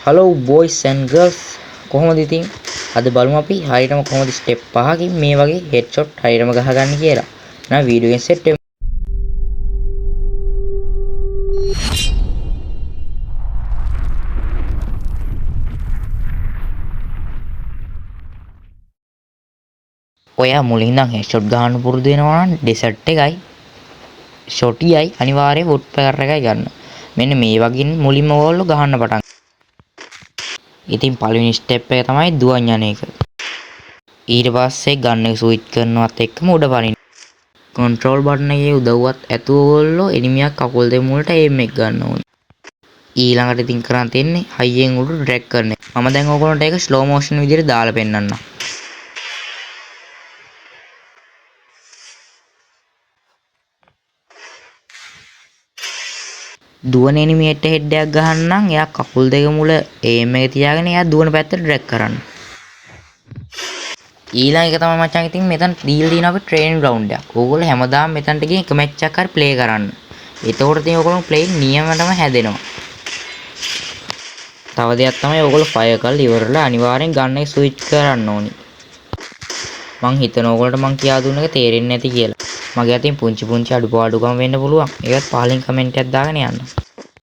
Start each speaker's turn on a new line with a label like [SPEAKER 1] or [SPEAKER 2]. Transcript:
[SPEAKER 1] Hello boys and girls කොහොමද ඉතින් අද බලමු අපි හරියටම කොහොමද ස්ටෙප් 5කින් මේ වගේ හෙඩ්ෂොට් හරියටම ගහගන්න කියලා. නෑ වීඩියෝ එකෙන් සෙට් වෙමු. ඔයා මුලින් ඉඳන් හෙඩ්ෂොට් ගහන්න පුරුදු වෙනවා නම් ඩෙසර්ට් එකයි ෂොටියයි අනිවාර්යයෙන් වුඩ් පැකර් එකයි ගන්න. මෙන්න මේ වගේ මුලින්ම ඕගොල්ලෝ ගහන්න පටන්. ඉතින් පළවෙනි ස්ටෙප් එක තමයි දුවන් යන එක. ඊට පස්සේ ගන්න එක ස්විච් කරනවත් එක්කම උඩ පනින්න. කන්ට්‍රෝල් බටන් එකේ උදව්වත් ඇතුව ඕගොල්ලෝ එනිමියක් කකුල් දෙක මුලට එයිම් එක ගන්න ඕනේ. ඊළඟට ඉතින් කරන් තියන්නේ හයියෙන් උඩ ඩ්‍රැග් කරන එක. මම දැන් ඕගොල්ලන්ට ඒක ස්ලෝ මෝෂන් විදිහට දාලා පෙන්නන්නම්. දුවන එනිමියට හෙඩ් එකක් ගහන්නම් එයා කකුල් දෙක මුල එයිම් එක තියාගෙන එයා දුවන පැත්තට ඩ්‍රැග් කරන්න. ඊළඟ එක තමයි මචං ඉතින් මෙතන දීලා තියෙනවා අපි ට්‍රේනින් ග්‍රවුන්ඩ් එකක්. ඕගොල්ලෝ හැමදාම මෙතනට ගිහින් එක මැච් එකක් හරි ප්ලේ කරන්න. එතකොට ඉතින් ඕගොල්ලෝ ප්ලේ නියමටම හැදෙනවා. තව දෙයක් තමයි ඕගොල්ලෝ ෆයර් කරලා ඉවරලා අනිවාර්යෙන් ගන්න එක ස්විච් කරන්න ඕනි. මං හිතන ඕගොල්ලන්ට මං කියා දුන්න එක තේරෙන්නේ නැති කියලා. මගේ අතින් පුංචි අඩුපාඩුකම් වෙන්න පුළුවන්. ඒකත් පහලින් කමෙන්ට් එකක් දාගෙන යන්න.